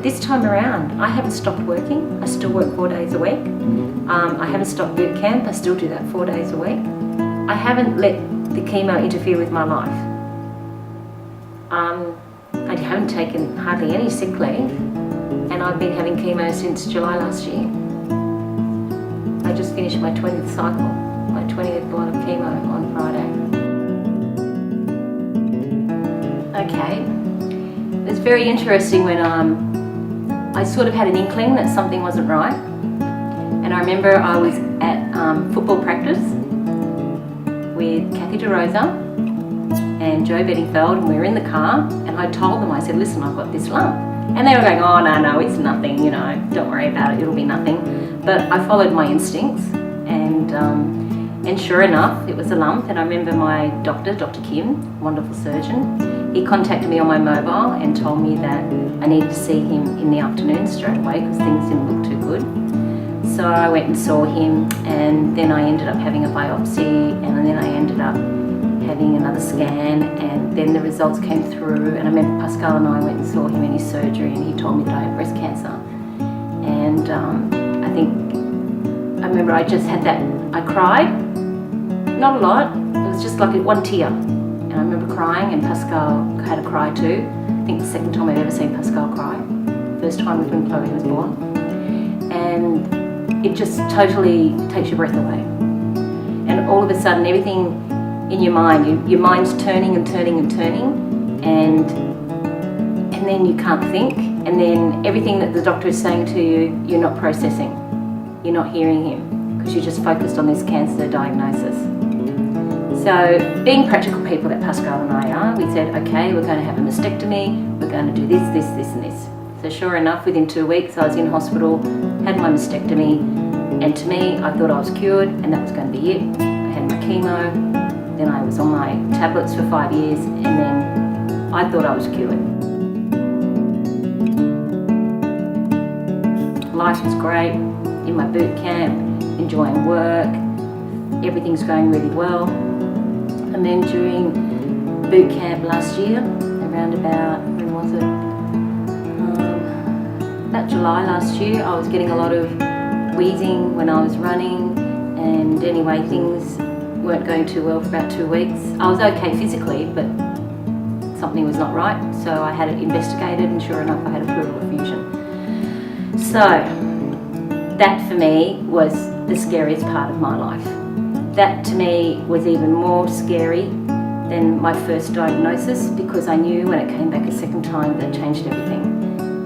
this time around, I haven't stopped working. I still work 4 days a week. I haven't stopped boot camp. I still do that 4 days a week. I haven't let the chemo interfere with my life. I haven't taken hardly any sick leave, and I've been having chemo since July last year. I just finished my 20th cycle, my 20th lot of chemo on Friday. Okay, it was very interesting when I sort of had an inkling that something wasn't right. And I remember I was at football practice with Kathy DeRosa and Joe Bettingfeld, and we were in the car, and I told them, I said, listen, I've got this lump. And they were going, oh, no, it's nothing, you know, don't worry about it, it'll be nothing. But I followed my instincts, and sure enough, it was a lump. And I remember my doctor, Dr. Kim, wonderful surgeon, he contacted me on my mobile and told me that I needed to see him in the afternoon straight away because things didn't look too good. So I went and saw him, and then I ended up having a biopsy, and then I ended up having another scan, and then the results came through. And I remember Pascal and I went and saw him in his surgery, and he told me that I had breast cancer. And I remember I just had that, I cried, not a lot, it was just like one tear. And I remember crying, and Pascal had a cry too. I think the second time I've ever seen Pascal cry. First time was when Chloe was born. And it just totally takes your breath away. And all of a sudden, everything in your mind, your mind's turning and turning and turning, and then you can't think, and then everything that the doctor is saying to you, you're not processing, you're not hearing him, because you're just focused on this cancer diagnosis. So, being practical people that Pascal and I are, we said, okay, we're going to have a mastectomy, we're going to do this, this, this and this. So sure enough, within 2 weeks I was in hospital, had my mastectomy, and to me, I thought I was cured, and that was going to be it. I had my chemo, then I was on my tablets for 5 years, and then I thought I was cured. Life was great, in my boot camp, enjoying work, everything's going really well. And then during boot camp last year, around about, when was it? About July last year, I was getting a lot of wheezing when I was running, and anyway, things weren't going too well for about 2 weeks. I was okay physically, but something was not right, so I had it investigated, and sure enough I had a pleural effusion. So that for me was the scariest part of my life. That to me was even more scary than my first diagnosis, because I knew when it came back a second time that changed everything.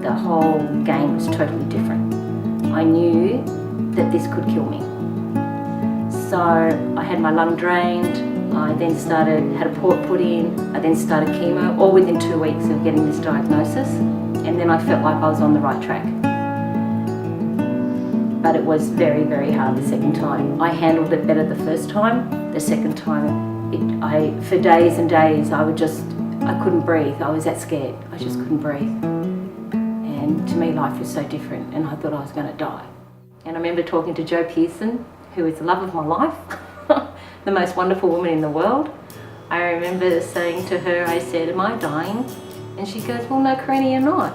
The whole game was totally different. I knew that this could kill me. So I had my lung drained, I then had a port put in, I then started chemo, all within 2 weeks of getting this diagnosis, and then I felt like I was on the right track. But it was very, very hard the second time. I handled it better the first time. The second time, for days and days, I couldn't breathe. I was that scared. I just couldn't breathe. And to me, life was so different, and I thought I was going to die. And I remember talking to Jo Pearson, who is the love of my life, the most wonderful woman in the world. I remember saying to her, I said, am I dying? And she goes, well, no, Karina, you're not.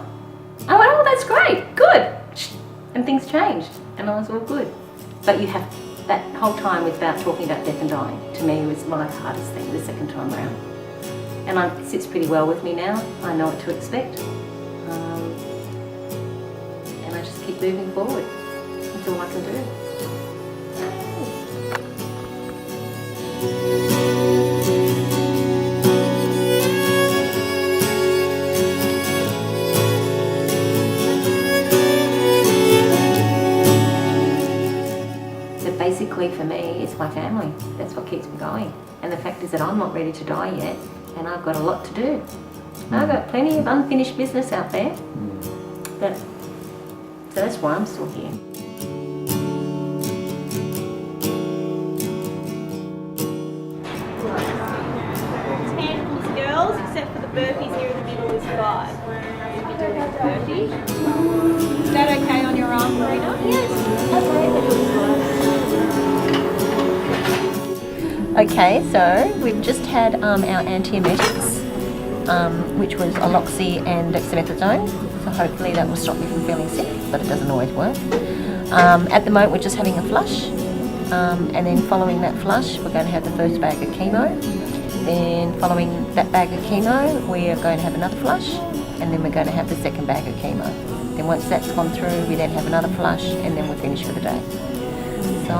I went, oh, that's great, good. And things changed, and I was all good. But that whole time was about talking about death and dying. To me, it was my hardest thing the second time around. And it sits pretty well with me now. I know what to expect. And I just keep moving forward. That's all I can do. Basically for me, it's my family. That's what keeps me going. And the fact is that I'm not ready to die yet, and I've got a lot to do. I've got plenty of unfinished business out there. So that's why I'm still here. Girls, except for the burpees here in the middle is 5. You're doing a burpee. Is that okay on your arm, Karina? Yes. Okay, so we've just had our antiemetics, which was aloxi and dexamethasone. So hopefully that will stop me from feeling sick, but it doesn't always work. At the moment we're just having a flush, and then following that flush we're going to have the first bag of chemo. Then following that bag of chemo we are going to have another flush, and then we're going to have the second bag of chemo. Then once that's gone through we then have another flush, and then we're finished for the day. So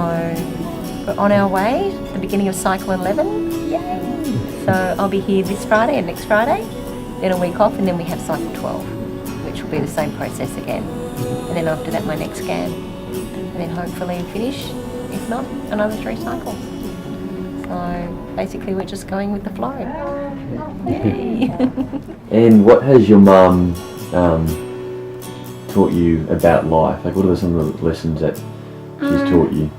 we're on our way, the beginning of cycle 11, yay! So I'll be here this Friday and next Friday, then a week off, and then we have cycle 12, which will be the same process again. And then after that my next scan, and then hopefully finish, if not, another 3 cycles. So basically we're just going with the flow. Yay! And what has your mum taught you about life? Like, what are some of the lessons that she's taught you?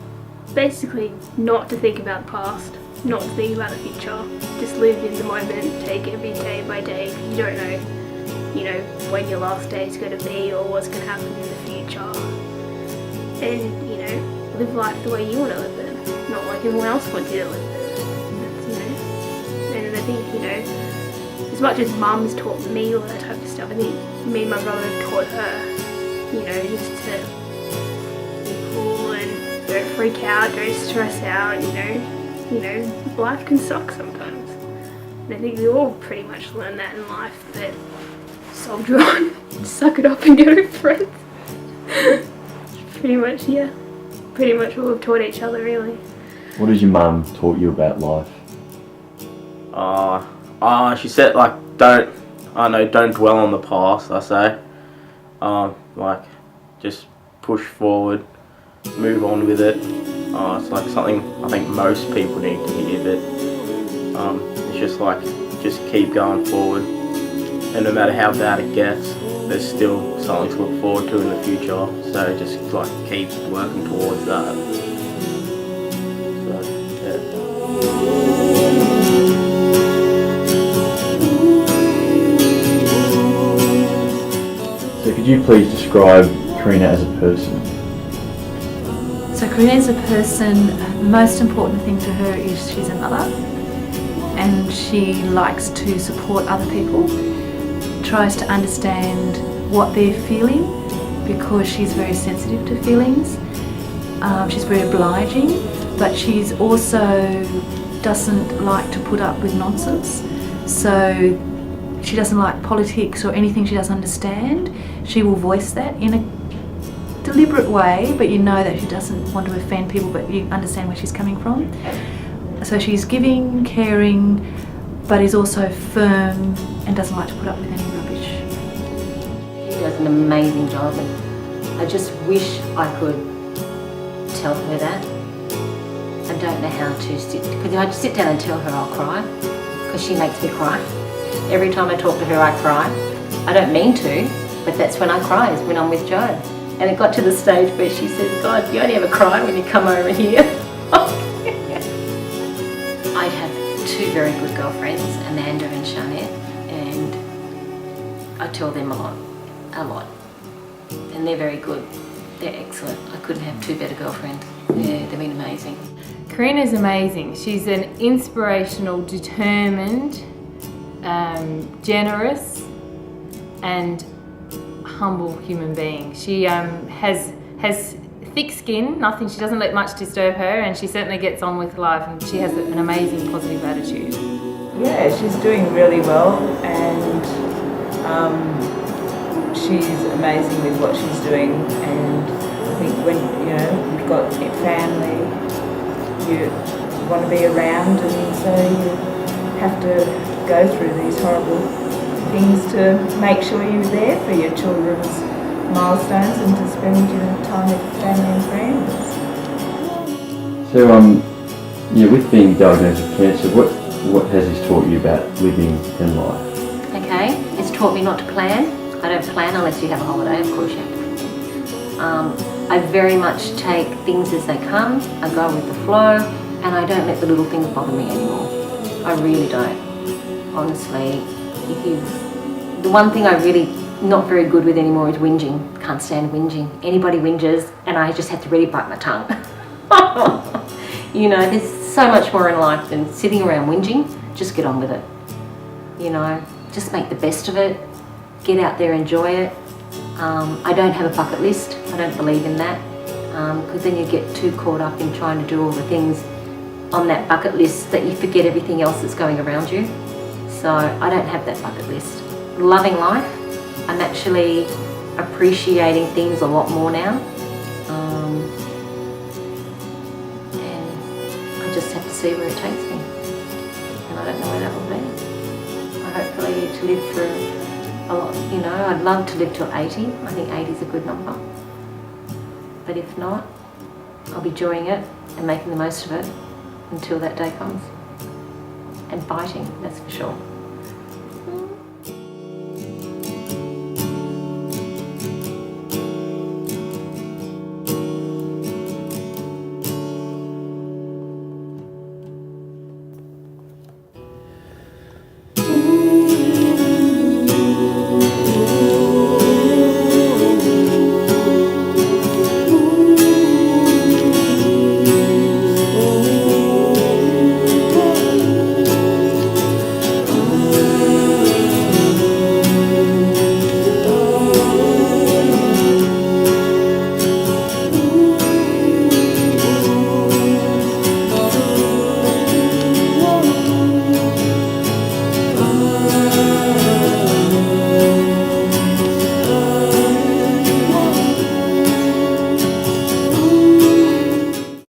Basically, not to think about the past, not to think about the future. Just live in the moment, take every day by day. You don't know, when your last day is going to be or what's going to happen in the future. And, live life the way you want to live it, not like everyone else wants you to live it. And I think, as much as Mum's taught me all that type of stuff, I think me and my brother have taught her, just to be cool and don't freak out, don't stress out, life can suck sometimes. And I think we all pretty much learn that in life, that soldier on, suck it up and get over it. Pretty much what we've taught each other, really. What has your mum taught you about life? She said, don't dwell on the past, I say. Just push forward, move on with it. It's like something I think most people need to hear, but it's just keep going forward. And no matter how bad it gets, there's still something to look forward to in the future. So just keep working towards that. So, yeah. So could you please describe Karina as a person? So Karina as a person, the most important thing to her is she's a mother, and she likes to support other people, tries to understand what they're feeling because she's very sensitive to feelings. She's very obliging, but she's also doesn't like to put up with nonsense. So she doesn't like politics or anything she doesn't understand. She will voice that in a deliberate way, but you know that she doesn't want to offend people, but you understand where she's coming from. So she's giving, caring, but is also firm and doesn't like to put up with any rubbish. She does an amazing job, and I just wish I could tell her that. I don't know how to sit, because if I sit down and tell her, I'll cry, because she makes me cry. Every time I talk to her, I cry. I don't mean to, but that's when I cry, is when I'm with Joe. And it got to the stage where she said, God, you only ever cry when you come over here. I have 2 very good girlfriends, Amanda and Sharnette, and I tell them a lot. And they're very good. They're excellent. I couldn't have 2 better girlfriends. Yeah, they've been amazing. Karina's amazing. She's an inspirational, determined, generous and humble human being. She has thick skin, she doesn't let much disturb her, and she certainly gets on with life, and she has an amazing positive attitude. Yeah, she's doing really well, and she's amazing with what she's doing. And I think when you've got a family, you want to be around, and so you have to go through these horrible things to make sure you're there for your children's milestones and to spend your time with family and friends. So, with being diagnosed with cancer, what has this taught you about living in life? Okay, it's taught me not to plan. I don't plan unless you have a holiday, of course you have to. I very much take things as they come, I go with the flow, and I don't let the little things bother me anymore. I really don't. Honestly, the one thing I really not very good with anymore is whinging. Can't stand whinging. Anybody whinges and I just have to really bite my tongue. There's so much more in life than sitting around whinging. Just get on with it. just make the best of it, get out there, enjoy it. I don't have a bucket list. I don't believe in that, because then you get too caught up in trying to do all the things on that bucket list that you forget everything else that's going around you. So I don't have that bucket list. Loving life. I'm actually appreciating things a lot more now. And I just have to see where it takes me. And I don't know where that will be. I hopefully to live through a lot, you know, I'd love to live till 80. I think 80 is a good number. But if not, I'll be enjoying it and making the most of it until that day comes. And fighting, that's for sure.